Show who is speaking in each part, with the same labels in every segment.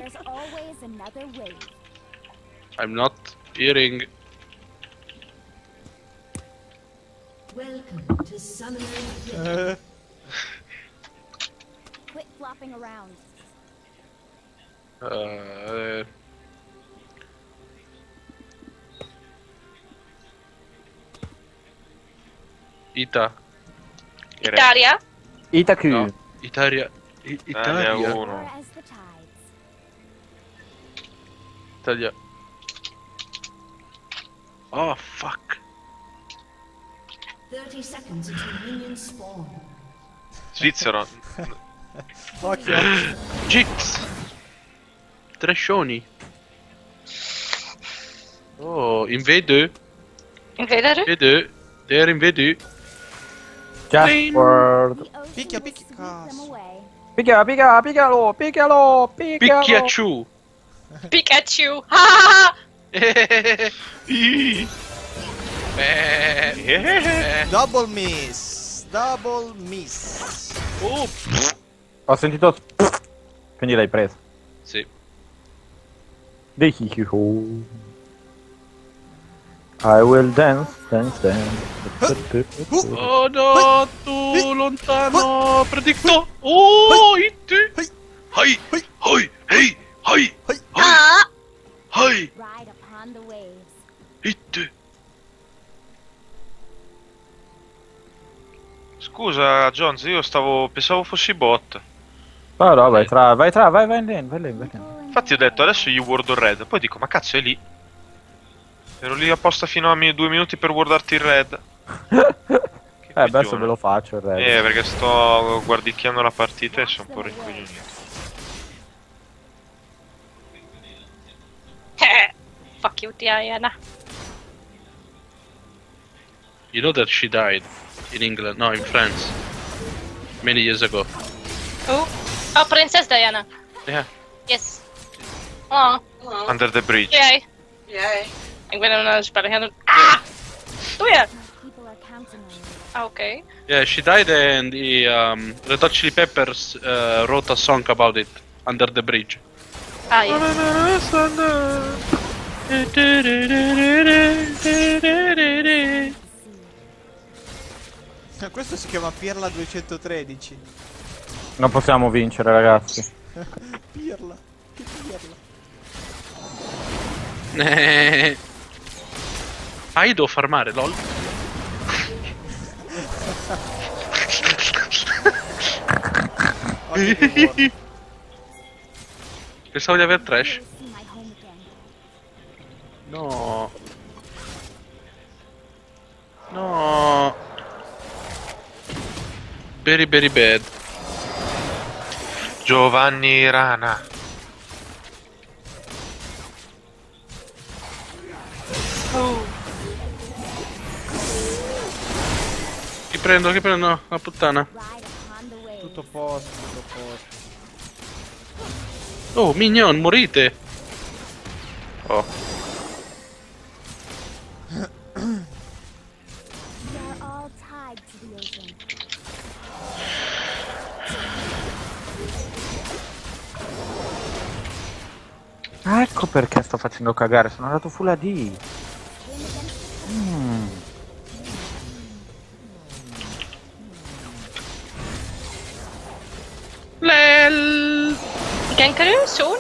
Speaker 1: There's always another way.
Speaker 2: I'm not hearing.
Speaker 3: Welcome to Summoner.
Speaker 1: Quit flopping around.
Speaker 2: Ita.
Speaker 4: Italia?
Speaker 5: Itaku.
Speaker 2: No. Italia.
Speaker 6: Italia
Speaker 2: Italia.
Speaker 6: 1.
Speaker 1: Or as the tides.
Speaker 2: Italia. Oh fuck.
Speaker 3: 30 seconds until minions spawn.
Speaker 6: Svizzero.
Speaker 5: Occhio.
Speaker 2: Gix. Trescioni. Oh, invade.
Speaker 4: Invader?
Speaker 2: Invade. They're invade.
Speaker 5: Just word.
Speaker 1: The ocean
Speaker 7: Picchia,
Speaker 1: will
Speaker 7: picchia,
Speaker 1: sweep them
Speaker 7: cazzo.
Speaker 1: away.
Speaker 5: Picchialo.
Speaker 2: Picchiacciù.
Speaker 4: Pikachu! Ah!
Speaker 7: Double miss. Double miss.
Speaker 2: Oh.
Speaker 5: Ho sentito. Quindi l'hai preso.
Speaker 2: Sì.
Speaker 5: I will dance.
Speaker 2: Oh no, tu lontano, predicto. Oh, it. Hai, hai, hey, hai,
Speaker 4: Ah!
Speaker 2: hai,
Speaker 1: Ride upon the waves.
Speaker 2: it.
Speaker 6: Scusa, Jones, io pensavo fossi bot.
Speaker 5: No, vai in lane.
Speaker 6: Infatti ho detto adesso gli ward on red. Poi dico, ma cazzo è lì. Ero lì apposta fino a 2 minuti per wardarti il red. Che
Speaker 5: Adesso
Speaker 6: coglione.
Speaker 5: ve lo faccio il red.
Speaker 6: Perché sto guardicchiando la partita e sono un po' rincoglionito.
Speaker 4: Fuck you, Diana.
Speaker 2: You know that she died in England, no, in France, many years ago.
Speaker 4: Oh, Princess Diana.
Speaker 2: Yeah.
Speaker 4: Yes. Oh,
Speaker 6: Under the bridge.
Speaker 4: jij. Ik ben een spelletje. Ah! Doe je?
Speaker 1: People are counting on you.
Speaker 4: Ah, oké.
Speaker 2: Yeah, she died and the Red Hot Chili Peppers wrote a song about it, Under the Bridge.
Speaker 4: Ah, ja.
Speaker 7: Questo si chiama Pirla 213.
Speaker 5: Non possiamo vincere, ragazzi.
Speaker 7: Pirla. Che pirla.
Speaker 2: Ah, io devo farmare, lol.
Speaker 7: Occhio che buono.
Speaker 2: Pensavo di aver trash.
Speaker 1: Never see my home again.
Speaker 2: No. No. Very very bad.
Speaker 6: Giovanni Rana.
Speaker 2: Chi prendo? La puttana.
Speaker 1: Ride upon the waves.
Speaker 7: Tutto a posto, tutto a posto.
Speaker 2: Oh, minion, morite. Oh.
Speaker 1: We are all tied to the ocean.
Speaker 5: Ah, ecco perché sto facendo cagare, sono andato full AD.
Speaker 1: Swim against
Speaker 2: Lel.
Speaker 4: Gankaroo soon?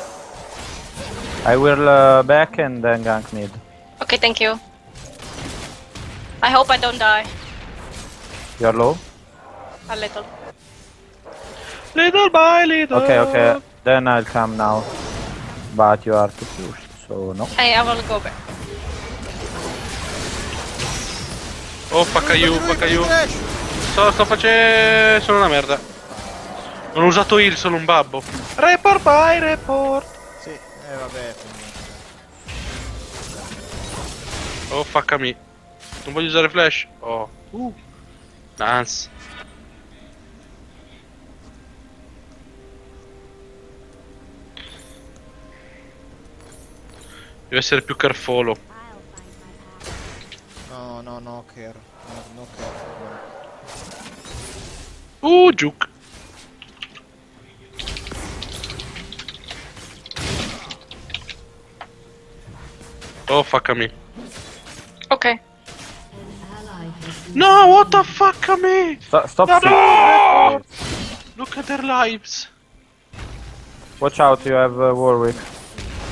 Speaker 5: I will back and then gank mid.
Speaker 4: Okay, thank you. I hope I don't die.
Speaker 5: You're low?
Speaker 4: A little.
Speaker 2: Little by little.
Speaker 5: Okay. Then I'll come now. But you are too pushed, so no.
Speaker 4: Hey, I will go back.
Speaker 2: Oh, Pacaiu. Sto facendo... Sono una merda. Non ho usato heal, sono un babbo. Report by report.
Speaker 7: Sì, vabbè, comunque.
Speaker 2: Oh, fuck me. Non voglio usare flash. Oh. Nice. Deve essere più carfolo.
Speaker 1: I'll find my path.
Speaker 7: No, care. No care.
Speaker 2: Juke. Oh, fuck me.
Speaker 4: Ok.
Speaker 3: Ally has been
Speaker 2: No, what the fuck me?
Speaker 5: Stop.
Speaker 2: No! Look at their lives.
Speaker 5: Watch out, you have Warwick.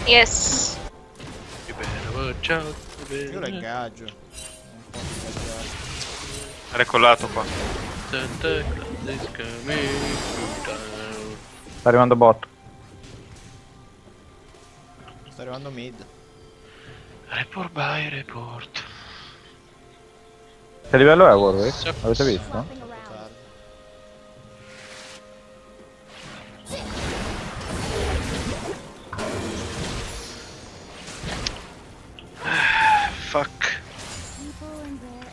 Speaker 4: Yes.
Speaker 2: You better watch out.
Speaker 7: Io lo ingaggio. Non posso ingaggiare.
Speaker 6: Ecco lato qua.
Speaker 2: Santa Claus is coming to town.
Speaker 5: Sta arrivando bot.
Speaker 7: Sta arrivando mid.
Speaker 2: Report by report.
Speaker 5: Che livello è Warwick? Avete visto?
Speaker 1: Swapping around.
Speaker 7: Tardi.
Speaker 2: Fuck.
Speaker 1: People in their air.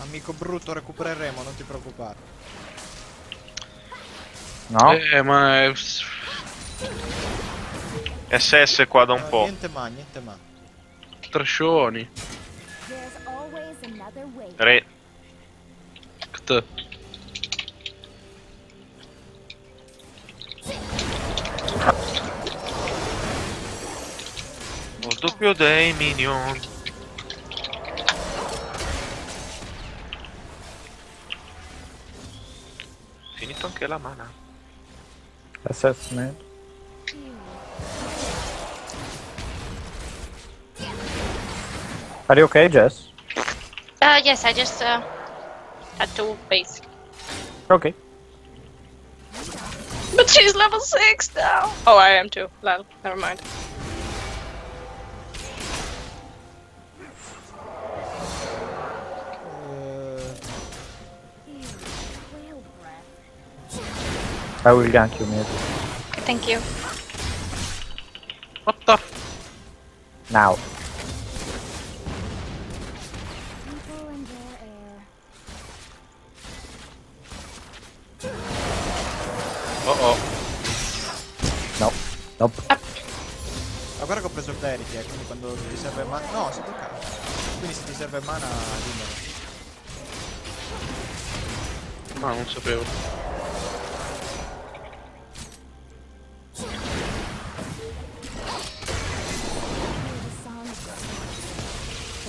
Speaker 7: Amico brutto, recupereremo, non ti preoccupare.
Speaker 5: No?
Speaker 2: Ma è...
Speaker 6: SS qua da un po'.
Speaker 7: Niente ma, niente ma.
Speaker 2: Trascioni.
Speaker 1: There's always another way.
Speaker 6: Re.
Speaker 2: Ct.
Speaker 6: Ho il doppio dei minion. Finito anche la mana.
Speaker 5: SS man. Are you okay, Jess?
Speaker 4: Yes, I just had to base.
Speaker 5: Okay.
Speaker 4: But she's level 6 now. Oh, I am too. Lol. Never mind.
Speaker 1: Whale breath.
Speaker 5: I will gank you mid.
Speaker 4: Thank you.
Speaker 2: What the...
Speaker 5: Now.
Speaker 1: People in their air.
Speaker 2: Oh.
Speaker 5: No. Nope.
Speaker 7: Ma guarda che ho preso il Verity, quindi quando ti serve mana... No, si tocca. Quindi se ti serve mana, dimmelo.
Speaker 2: No, non sapevo.
Speaker 1: The songs.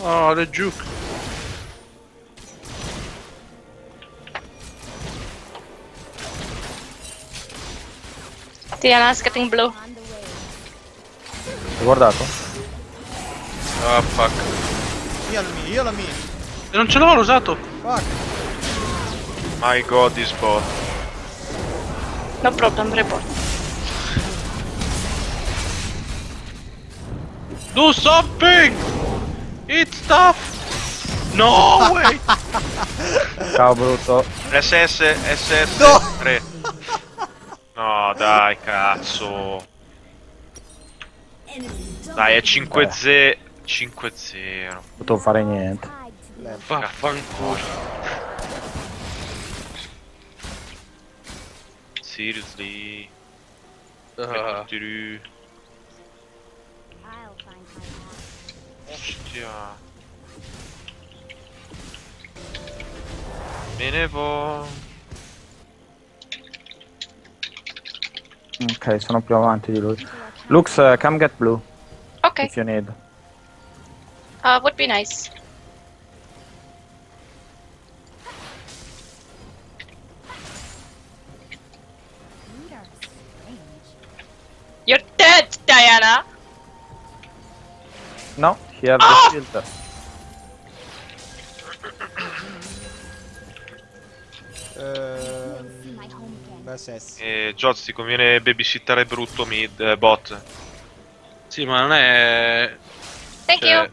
Speaker 2: Oh, le juke.
Speaker 4: Diana's getting blue.
Speaker 1: On the way.
Speaker 5: Hai guardato?
Speaker 2: Ah, fuck.
Speaker 7: Io la mi.
Speaker 2: E non ce l'ho, l'ho usato.
Speaker 7: Fuck.
Speaker 6: My god, this bot.
Speaker 4: No problem, report.
Speaker 2: Do something! It's tough! No way!
Speaker 5: Ciao brutto.
Speaker 6: SS.
Speaker 7: No!
Speaker 6: Re. No, dai, cazzo.
Speaker 3: enemy double.
Speaker 6: Dai, è 5-0. 5-0.
Speaker 5: Non potevo fare niente.
Speaker 1: Tied to the ocean.
Speaker 2: Vaffanculo.
Speaker 6: Seriously.
Speaker 2: Ah,
Speaker 1: I'll find my path.
Speaker 6: Ostia. Me ne vo.
Speaker 5: Ok, sono più avanti di lui. Lux, come get blue
Speaker 4: Okay.
Speaker 5: if you need.
Speaker 4: Would be nice.
Speaker 1: You are strange.
Speaker 4: You're dead, Diana!
Speaker 5: No, he has the shield.
Speaker 1: See my home again.
Speaker 7: Beh, SS.
Speaker 6: Joz, ti conviene babysittare brutto mid bot.
Speaker 2: sì, ma non è...
Speaker 4: Thank
Speaker 2: cioè,
Speaker 4: you.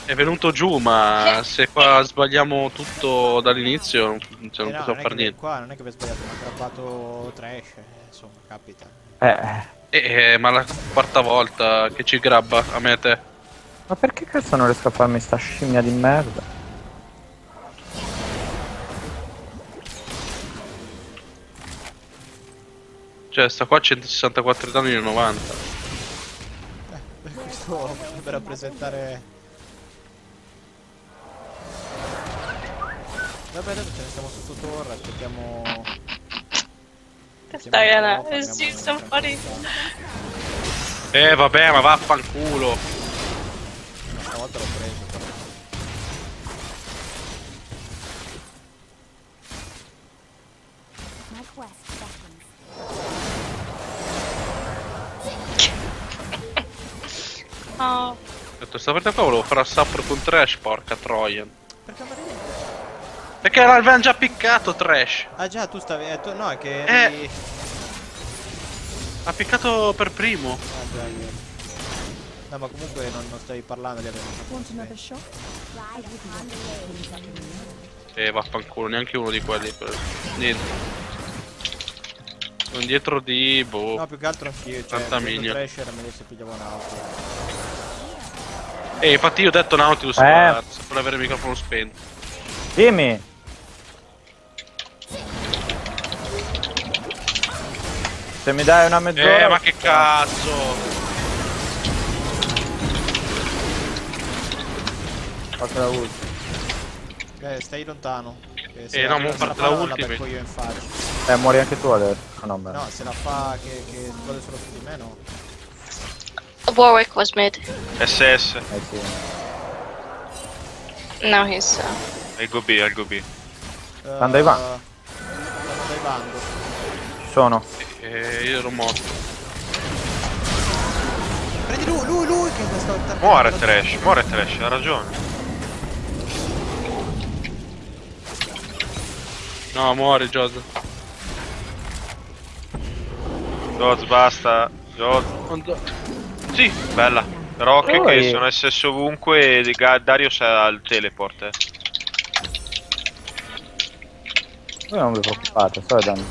Speaker 2: è venuto giù, ma se qua sbagliamo tutto dall'inizio non, cioè, non
Speaker 7: No,
Speaker 2: possiamo
Speaker 7: non è
Speaker 2: fare
Speaker 7: che
Speaker 2: niente.
Speaker 7: qua non è che abbiamo sbagliato, ma ha grabbato trash. Insomma, capita.
Speaker 2: Ma la quarta volta che ci grabba a me e te.
Speaker 5: Ma perché cazzo non riesco a farmi sta scimmia di merda?
Speaker 2: Cioè, sta qua 164 danni e 90.
Speaker 7: Questo potrebbe rappresentare... Vabbè, adesso ce ne stiamo sotto torre, aspettiamo...
Speaker 4: This
Speaker 7: aspettiamo
Speaker 4: Diana
Speaker 7: un po',
Speaker 4: is
Speaker 7: parliamo
Speaker 4: so funny.
Speaker 7: tranquillità.
Speaker 2: Vabbè, ma vaffanculo.
Speaker 4: Oh.
Speaker 2: Ho detto, sta partita qua volevo fare a Sapper con Trash, porca troia.
Speaker 7: Perché andare dentro?
Speaker 2: Perché l'avevano già piccato Trash.
Speaker 7: Ah già, tu stavi... no, è che...
Speaker 2: Ha piccato per primo.
Speaker 7: Ah già, è vero. No, ma comunque non stavi parlando di avere
Speaker 1: Want another shot? Ride with me.
Speaker 2: Vaffanculo, neanche uno di quelli. Niente. Sono dietro di... boh.
Speaker 7: No, più che altro anch'io, cioè,
Speaker 2: Tanta
Speaker 7: vedo
Speaker 2: miglia.
Speaker 7: Thrasher meglio se pigliavo un auto.
Speaker 2: Infatti io ho detto Nautilus per avere il microfono spento.
Speaker 5: Dimmi! Se mi dai una mezz'ora...
Speaker 2: Ma che cazzo!
Speaker 5: Faccio la ulti.
Speaker 7: Stai lontano.
Speaker 2: No, mo parte la
Speaker 7: la
Speaker 2: ultima.
Speaker 7: becco io in faccia.
Speaker 5: Muori anche tu adesso. Ah, no, beh.
Speaker 7: No, se la fa che vuole solo su di me, no.
Speaker 4: Warwick was mid.
Speaker 6: SS.
Speaker 5: Sì.
Speaker 4: Now he's.
Speaker 6: Al go B, al go B.
Speaker 5: Stanno dai
Speaker 7: Stanno dai bando.
Speaker 5: Ci sono.
Speaker 2: Io ero morto.
Speaker 7: Prendi lui che sta...
Speaker 6: Muore Trash, ha ragione.
Speaker 2: No, muori Jod.
Speaker 6: Joz, basta. Joz.
Speaker 2: Sì.
Speaker 6: Bella. Però occhio che
Speaker 5: Poi-
Speaker 6: sono SS ovunque e Darius ha il teleport.
Speaker 5: Voi non vi preoccupate, sto dando.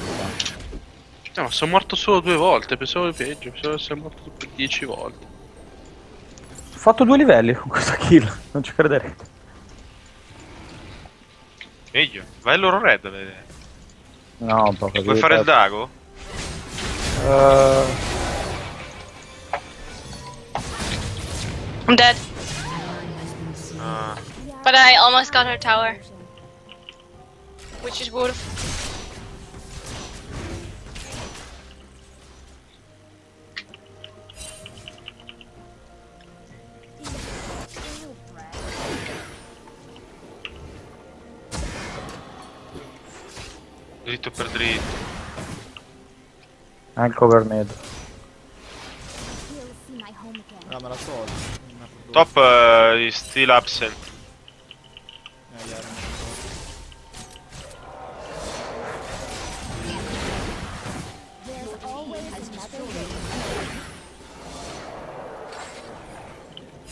Speaker 2: Ma sono morto solo 2 volte, pensavo di peggio, pensavo di essere morto tipo 10 volte.
Speaker 5: Ho fatto 2 livelli con questa kill, non ci crederete.
Speaker 6: Meglio. Vai al loro red a vedere.
Speaker 5: No, un po' così.
Speaker 6: Vuoi fare il drago?
Speaker 4: I'm dead.
Speaker 6: Ah.
Speaker 4: But I almost got her tower. Which is beautiful.
Speaker 6: Dritto per dritto.
Speaker 5: Anche cover mid.
Speaker 1: Feel see my home again.
Speaker 7: No, me la tolgo.
Speaker 6: Top is still absent.
Speaker 1: There's always another way.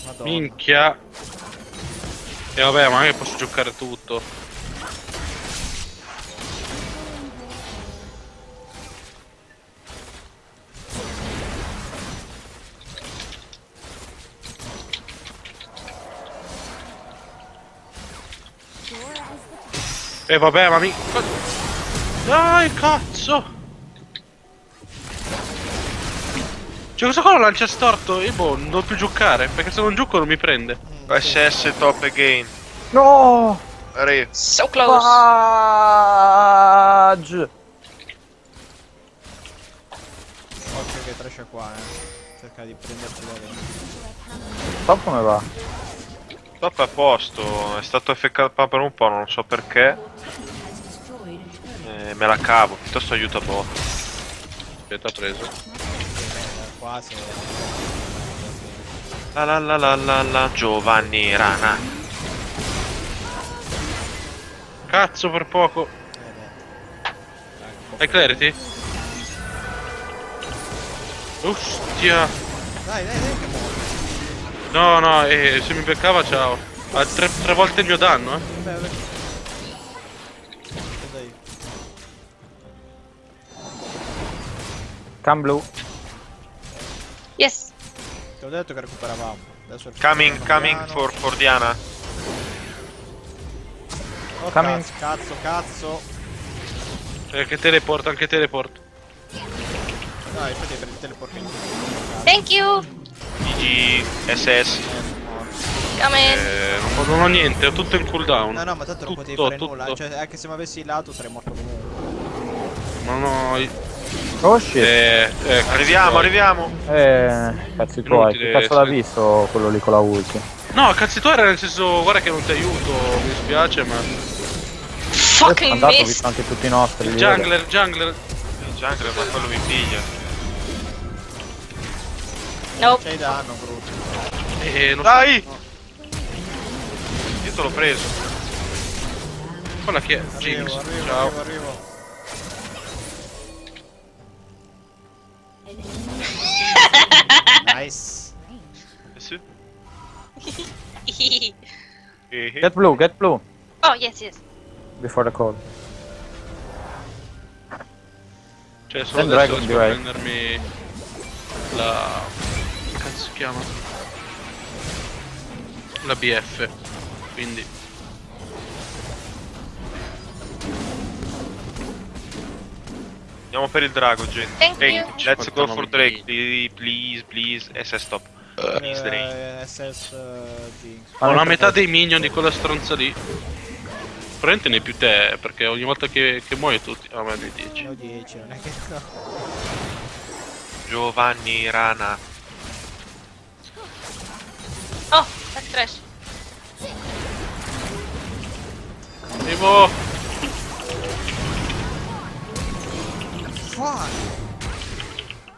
Speaker 7: Madonna.
Speaker 2: Minchia. E vabbè, ma io posso giocare tutto.
Speaker 1: Sure as the
Speaker 2: E vabbè, ma mi... Dai, cazzo! Cioè, questo qua lo lancia storto e boh, non devo più giocare, perché se non gioco non mi prende.
Speaker 6: SS top again.
Speaker 5: No!
Speaker 6: Re.
Speaker 4: So close.
Speaker 5: Fudge!
Speaker 7: Occhio che Trash è qua, cerca di prenderci da dentro.
Speaker 5: Top come va?
Speaker 6: Top a posto. È stato FK per un po', non so perché. Me la cavo. Piuttosto aiuta bot.
Speaker 2: Aspetta, ha preso.
Speaker 7: Quasi.
Speaker 6: La Giovanni Rana.
Speaker 2: Cazzo, per poco. Hai clarity? Ostia.
Speaker 7: Dai, che muore.
Speaker 2: No, se mi beccava, ciao. Ha tre volte il mio danno,
Speaker 7: Vabbè. Dai.
Speaker 5: Cam blu.
Speaker 4: Yes.
Speaker 7: Ti ho detto che recuperavamo. Adesso
Speaker 6: Coming
Speaker 7: piano.
Speaker 6: for Diana.
Speaker 7: Oh,
Speaker 5: Coming.
Speaker 7: cazzo.
Speaker 2: Anche teleport, anche teleport.
Speaker 7: No, infatti per il teleport in
Speaker 4: Thank you.
Speaker 6: GG SS.
Speaker 4: Come in.
Speaker 2: Non ho niente, ho tutto in cooldown.
Speaker 7: No, ma tanto non potevi fare nulla. Cioè, anche se mi avessi il lato sarei morto comunque.
Speaker 2: Non ho...
Speaker 5: Oh shit.
Speaker 6: Arriviamo.
Speaker 5: Cazzi tuoi, che cazzo l'ha visto quello lì con la ulti?
Speaker 2: No, cazzo tu era nel senso, guarda che non ti aiuto, mi dispiace, ma...
Speaker 4: Fucking
Speaker 5: Andato, ho
Speaker 4: missed.
Speaker 5: visto anche tutti i nostri.
Speaker 2: Il
Speaker 5: li
Speaker 2: jungler.
Speaker 6: Jungler, ma quello mi piglia.
Speaker 4: Nope.
Speaker 7: C'hai danno, brutto.
Speaker 2: Non
Speaker 6: Dai! Io te l'ho preso.
Speaker 2: so, quella chi è? Jinx.
Speaker 7: Arrivo,
Speaker 2: Ciao.
Speaker 7: arrivo. Nice.
Speaker 6: Sì.
Speaker 5: Get blue, get blue.
Speaker 4: Oh, yes, yes.
Speaker 5: Before the call.
Speaker 2: Cioè, solo
Speaker 5: Then
Speaker 2: adesso
Speaker 5: Dragon,
Speaker 2: riesco a
Speaker 5: direi.
Speaker 2: prendermi la... come cazzo si chiama? La BF. Quindi...
Speaker 6: Andiamo per il drago, gente.
Speaker 4: Thank
Speaker 6: Hey,
Speaker 4: you.
Speaker 6: let's go for
Speaker 2: 59
Speaker 6: Drake. Please, please. SS stop. Please, Drake.
Speaker 7: SS Jinx.
Speaker 2: Ho la metà dei minion di quella stronza lì. Probabilmente ne hai più te, perché ogni volta che muoio tutti... Ah, ma ne 10.
Speaker 7: Ne ho 10, non è che no.
Speaker 6: Giovanni Rana.
Speaker 4: Oh, that's trash.
Speaker 2: Arrivo!
Speaker 7: Fuck.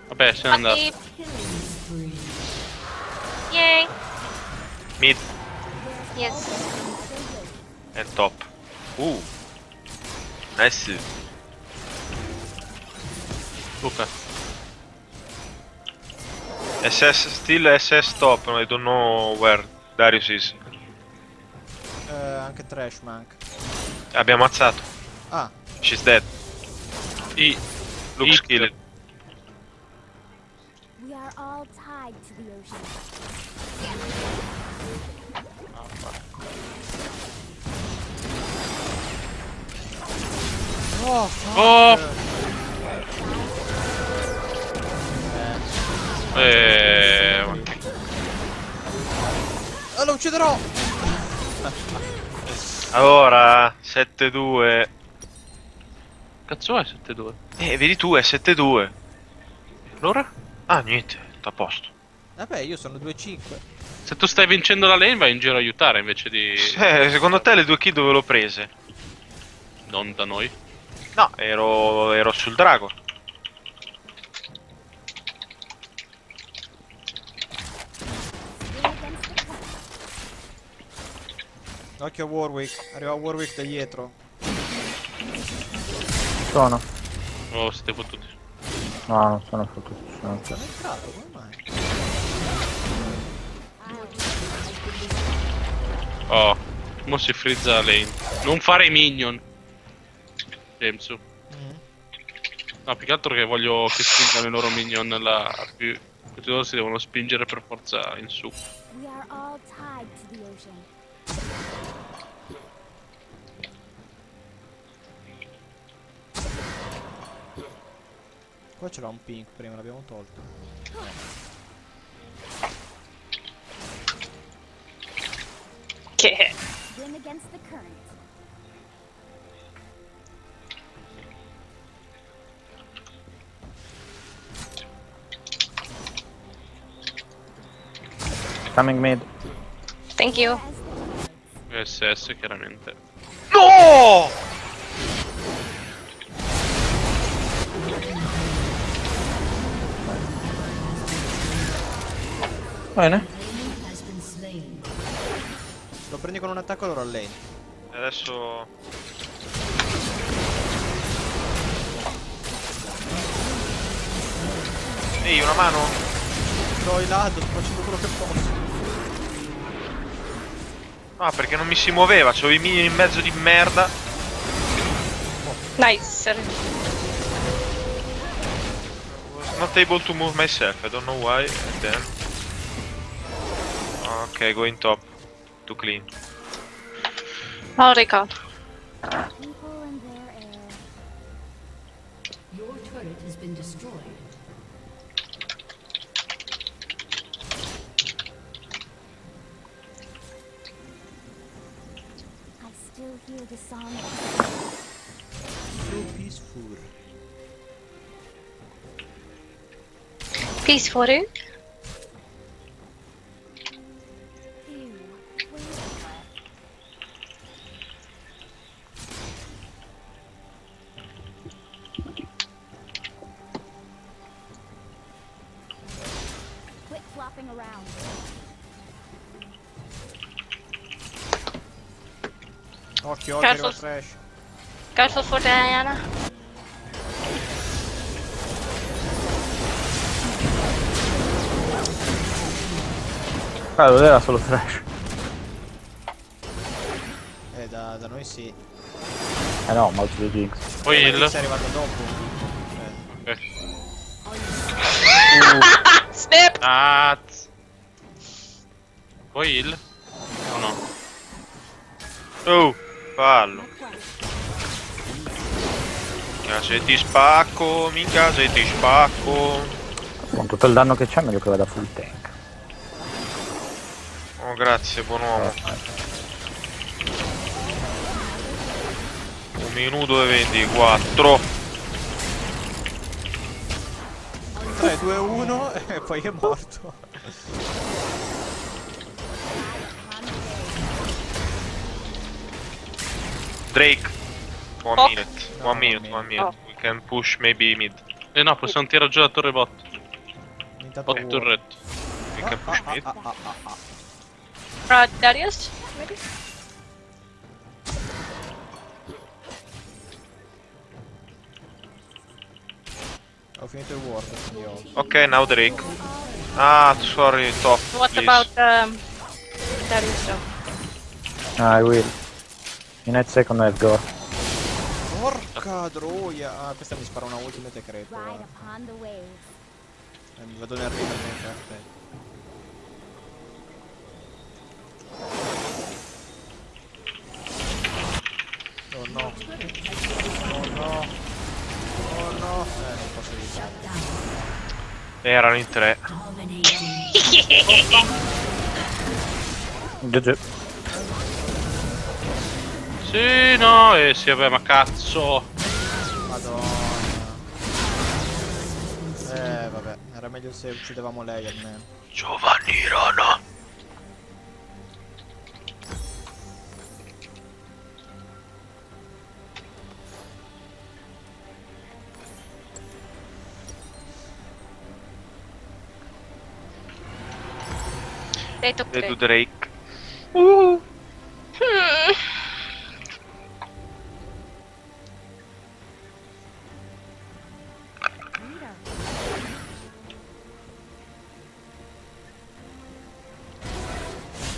Speaker 2: Vabbè, se n'è andato.
Speaker 4: Upkeep. Yay.
Speaker 6: Mid
Speaker 4: Yes.
Speaker 6: and top. Nice.
Speaker 2: Luca.
Speaker 6: SS, still SS top. I don't know where Darius is.
Speaker 7: Anche Trash manca.
Speaker 6: Abbiamo ammazzato.
Speaker 7: Ah,
Speaker 6: She's dead.
Speaker 2: I...
Speaker 6: Looks
Speaker 2: Hit.
Speaker 6: killed.
Speaker 1: We are all tied to the ocean.
Speaker 7: oh, fuck.
Speaker 2: Oh! Ma che...
Speaker 7: Lo ucciderò!
Speaker 6: Allora, 7-2.
Speaker 2: Cazzo è 7-2?
Speaker 6: Vedi tu, è 7-2.
Speaker 2: Allora?
Speaker 6: Ah, niente, sta a posto.
Speaker 7: Vabbè, io sono 2-5.
Speaker 2: Se tu stai vincendo la lane vai in giro a aiutare invece di...
Speaker 6: Secondo te le due kill dove l'ho prese?
Speaker 2: Non da noi.
Speaker 6: No, ero sul drago.
Speaker 1: Swim against the current.
Speaker 7: Occhio a Warwick. Arriva Warwick da dietro.
Speaker 5: Sono.
Speaker 2: Oh, siete fottuti.
Speaker 5: No, non sono fottuto. Sono...
Speaker 7: Sono entrato, come mai?
Speaker 2: Oh, mo si frizza la lane. Non fare i minion. Jamesu. No, più che altro che voglio che spingano i loro minion là. Più... Tutti loro si devono spingere per forza in su.
Speaker 1: We are all tied to the ocean.
Speaker 7: Qua c'era un pink prima, l'abbiamo tolto.
Speaker 4: Che...
Speaker 1: Swim against the current.
Speaker 5: Coming mid.
Speaker 4: Thank you.
Speaker 1: As the birds.
Speaker 2: SS chiaramente.
Speaker 6: No!
Speaker 5: Bene.
Speaker 3: has been slain.
Speaker 7: Lo prendi con un attacco allora lane.
Speaker 6: Adesso... Ehi, una mano?
Speaker 7: Do i lado, sto facendo quello che posso.
Speaker 6: Ah, perché non mi si muoveva, c'avevo i minion in mezzo di merda.
Speaker 4: Nice.
Speaker 6: Was not able to move myself, I don't know why, and then... Ok, go in top. To clean.
Speaker 4: Oh, recall.
Speaker 1: People and their air.
Speaker 3: Your turret has been destroyed.
Speaker 1: I still hear the song.
Speaker 7: So peaceful.
Speaker 4: Peace for you.
Speaker 1: Ew. Wait. Shopping around.
Speaker 7: Occhio, occhio,
Speaker 4: Careful.
Speaker 7: arriva Trash.
Speaker 4: Careful for Diana.
Speaker 5: Allora era solo trash.
Speaker 7: Da noi sì.
Speaker 5: Eh no, ma uccide Jinx.
Speaker 2: Poi
Speaker 7: Ma
Speaker 2: il...
Speaker 7: Jinx è arrivato dopo.
Speaker 4: Snap!
Speaker 2: Cazzo. Poi il... O no?
Speaker 6: Oh, fallo. Minchia se ti spacco, minchia se ti spacco.
Speaker 5: Con tutto il danno che c'è meglio che vada full tank.
Speaker 6: Oh grazie, buon uomo. 1 minuto e 24.
Speaker 7: 3, 2, 1 e poi è morto.
Speaker 6: Drake. One
Speaker 4: Oh.
Speaker 6: minute.
Speaker 7: No,
Speaker 6: One minute,
Speaker 7: one
Speaker 6: one minute.
Speaker 4: minute.
Speaker 6: We can push maybe mid.
Speaker 2: Eh no, possiamo tirare giù la torre bot.
Speaker 7: Intanto
Speaker 2: Bot turret.
Speaker 6: We can push mid.
Speaker 4: Darius? Maybe?
Speaker 7: Ho finito il ward, quindi ho...
Speaker 6: Ok, now Drake. Ah, sorry, top.
Speaker 4: What
Speaker 6: please.
Speaker 4: about Darius though?
Speaker 5: I will. In a second I'll go.
Speaker 7: Porca troia! Ah, questa mi spara una ultimate crepo.
Speaker 1: Ride upon the waves.
Speaker 7: Mi vado nel river nel caffè. Oh no. Oh no. Oh no. Non posso evitare.
Speaker 6: Erano in 3.
Speaker 3: Dominating.
Speaker 5: GG.
Speaker 2: Sì, no, sì, vabbè, ma cazzo.
Speaker 7: Madonna. Vabbè, era meglio se uccidevamo lei almeno.
Speaker 6: Giovanni Rana.
Speaker 4: They took
Speaker 6: They do
Speaker 4: Drake.
Speaker 6: Drake.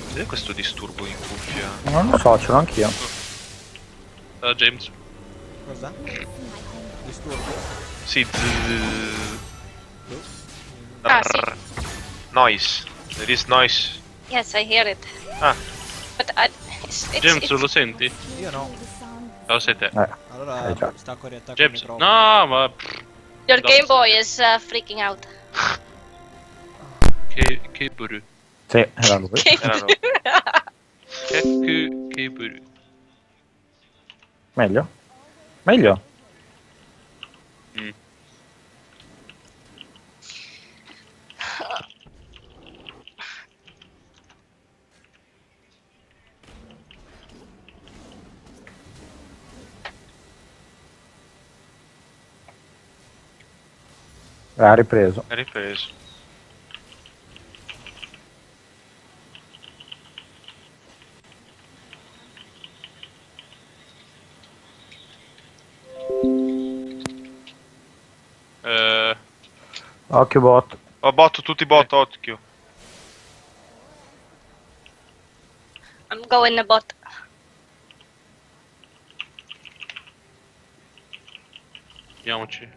Speaker 6: Cos'è questo disturbo in cuffia?
Speaker 5: Non lo so, ce l'ho anch'io.
Speaker 2: James.
Speaker 7: Cosa? Disturbo?
Speaker 6: Sì.
Speaker 4: Ah, sì.
Speaker 6: Noise. There is noise.
Speaker 4: Yes, I hear it.
Speaker 6: Ah,
Speaker 4: But it's
Speaker 2: James, lo senti?
Speaker 7: Io no.
Speaker 2: Lo sei te.
Speaker 7: Allora
Speaker 5: già.
Speaker 7: stacco e riattacco il
Speaker 2: James,
Speaker 7: microfono.
Speaker 2: no, ma...
Speaker 4: Your Game Boy is freaking out.
Speaker 2: Che buru.
Speaker 5: Sì, era lui.
Speaker 6: erano.
Speaker 2: Che buru.
Speaker 5: Meglio? Meglio?
Speaker 2: Mm.
Speaker 5: Ha ripreso.
Speaker 6: È ripreso.
Speaker 5: Occhio bot.
Speaker 6: Ho bot, tutti bot, occhio.
Speaker 4: I'm going a bot.
Speaker 2: Andiamoci.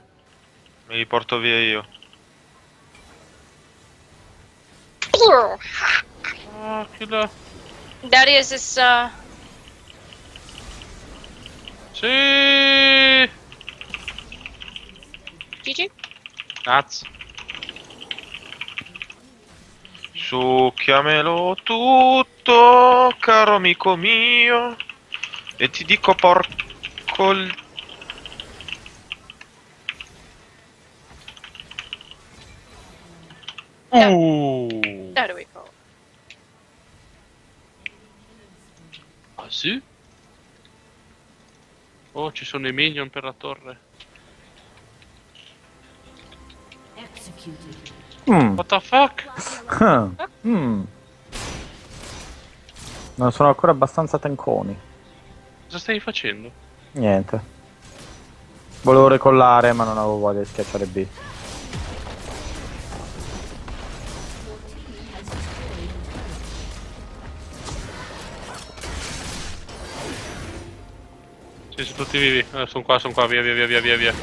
Speaker 6: Me li porto via io.
Speaker 2: Ah, chi l'ha?
Speaker 4: Darius is
Speaker 2: Sì!
Speaker 4: GG.
Speaker 2: Cazzo.
Speaker 6: Succhiamelo tutto, caro amico mio. E ti dico porco il...
Speaker 4: There we go.
Speaker 2: Ah, sì? Oh, ci sono i minion per la torre.
Speaker 3: Executed.
Speaker 5: Mm.
Speaker 2: What the fuck?
Speaker 5: Mm. Non sono ancora abbastanza tanconi.
Speaker 2: Cosa stai facendo?
Speaker 5: Niente. Volevo recollare, ma non avevo voglia di schiacciare B.
Speaker 2: Sì, sono tutti vivi. Sono qua, via, via, via, via, via, via.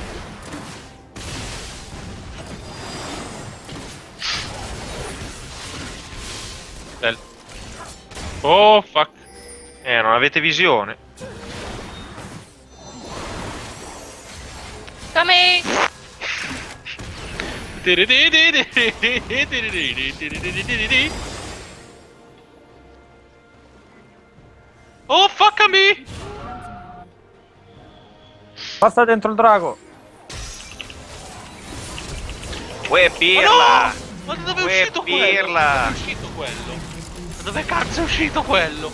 Speaker 2: Bello. Oh, fuck.
Speaker 6: Non avete visione.
Speaker 4: Come?
Speaker 2: Oh, fuck a me!
Speaker 5: Passa dentro il drago.
Speaker 6: Uè, pirla!
Speaker 2: Ma da dove è
Speaker 6: Uè,
Speaker 2: uscito quello?
Speaker 6: pirla!
Speaker 2: Da dove è uscito quello? Da dove cazzo è uscito quello?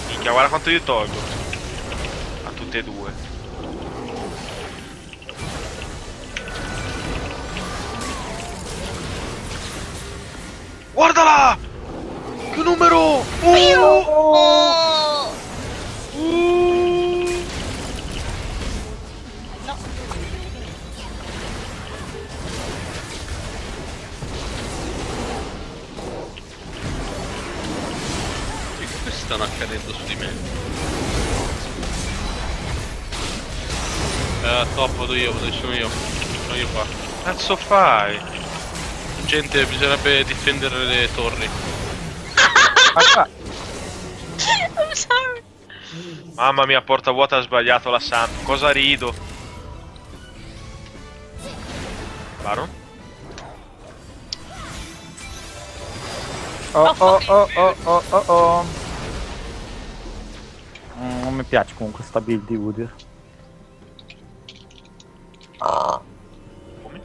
Speaker 6: Minchia, guarda quanto io tolgo. A tutte e due. Guardala! Che numero!
Speaker 4: Oh! No.
Speaker 2: Che stanno accadendo su di me? Top, vado io, sono io. Sono io qua.
Speaker 6: Cazzo fai?
Speaker 2: Gente, bisognerebbe difendere le torri.
Speaker 5: Ah,
Speaker 4: I'm sorry.
Speaker 6: Mamma mia, porta vuota ha sbagliato la Sam. Cosa rido? Baron?
Speaker 5: oh oh oh oh oh oh oh. Non mi piace comunque sta build di Udyr.
Speaker 6: Come?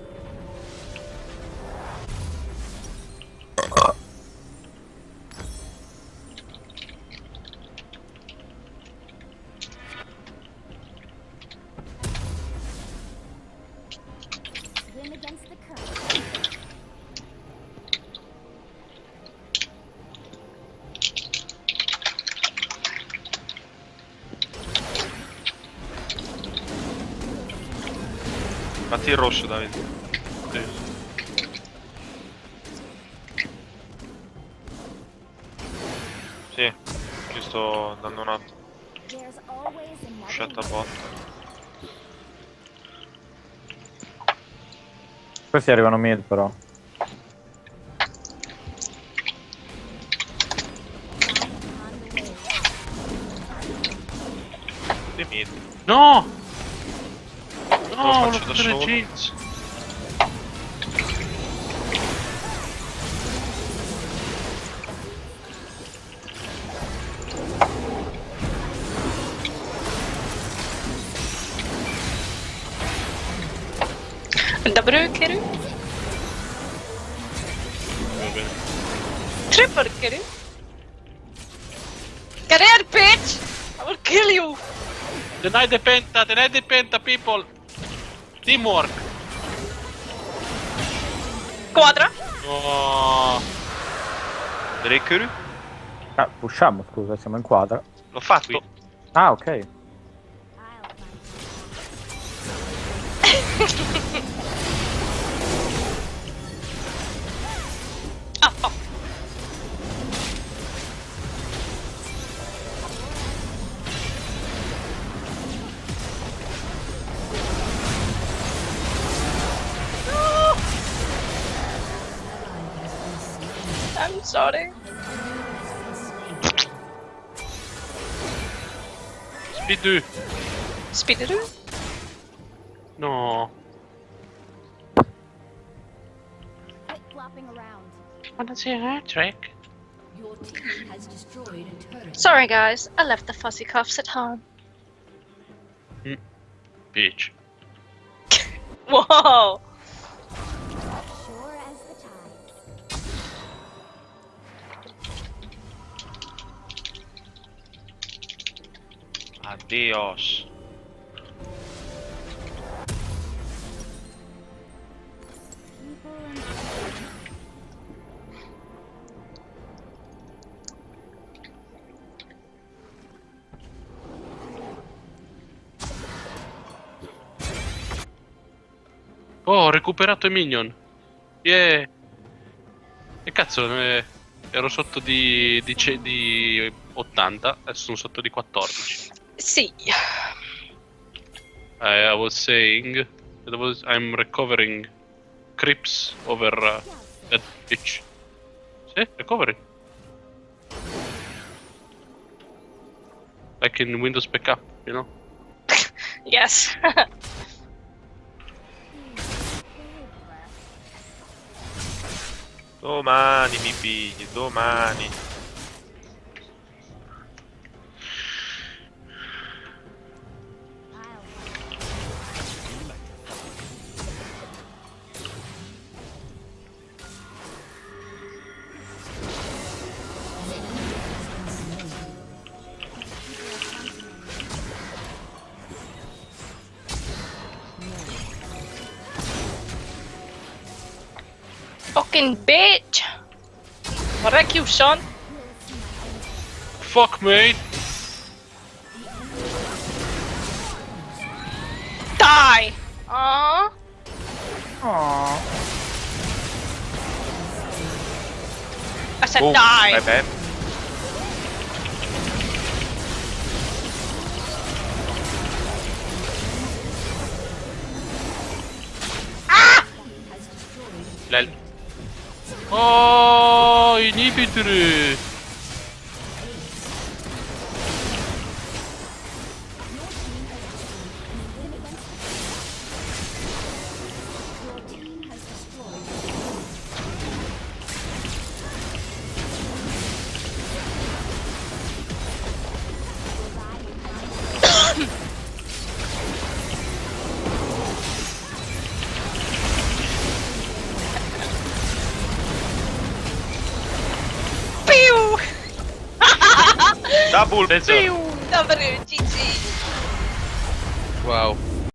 Speaker 1: Swim against the current.
Speaker 6: Fatti il rosso, Davide.
Speaker 2: Sì.
Speaker 6: Sì, ci sto dando una
Speaker 1: There's always another
Speaker 6: uscita
Speaker 1: way.
Speaker 6: botta.
Speaker 5: Questi arrivano mid però.
Speaker 1: On the way.
Speaker 6: Di mid.
Speaker 2: No!
Speaker 6: Lo
Speaker 2: No,
Speaker 6: faccio
Speaker 2: volevo
Speaker 6: da
Speaker 2: fare
Speaker 6: solo.
Speaker 2: jeans.
Speaker 4: Dat brukar du.
Speaker 2: Va bene.
Speaker 4: Tre brukar du. Get in, bitch! I will kill you!
Speaker 2: Deny the penta, people! Teamwork!
Speaker 4: Quadra.
Speaker 2: No!
Speaker 6: Drekuru?
Speaker 5: Ah, pushiamo, scusa, siamo in quadra.
Speaker 6: L'ho fatto.
Speaker 2: Qui.
Speaker 5: Ah, ok.
Speaker 1: I'll find
Speaker 4: Ah, oh. I'm sorry.
Speaker 2: Speed 2!
Speaker 4: Speeder.
Speaker 2: No!
Speaker 1: quit flopping around.
Speaker 2: Wanna see her trick?
Speaker 3: Your team has destroyed a turret.
Speaker 4: Sorry guys, I left the fuzzy cuffs at home.
Speaker 2: Bitch.
Speaker 4: Whoa!
Speaker 1: Sure as the tide.
Speaker 6: Adios.
Speaker 1: People and
Speaker 2: Oh, ho recuperato i minion. Yeah. E cazzo, ero sotto di 80, adesso sono sotto di 14.
Speaker 4: Sì.
Speaker 2: I was saying that I'm recovering creeps over that bitch. Sì, recovering. Like in Windows Backup, you know?
Speaker 4: Yes.
Speaker 6: Domani mi pigli, domani.
Speaker 4: Fucking bitch. Wreck you, son.
Speaker 2: Fuck me!
Speaker 4: Die. Aww. I said
Speaker 6: Boom.
Speaker 4: die.
Speaker 6: Bye bye.
Speaker 2: Lel. Oh, inhibitory!
Speaker 4: Pew.
Speaker 6: Double.
Speaker 2: Senza-
Speaker 4: Pew. Davvero, GG.
Speaker 2: Wow.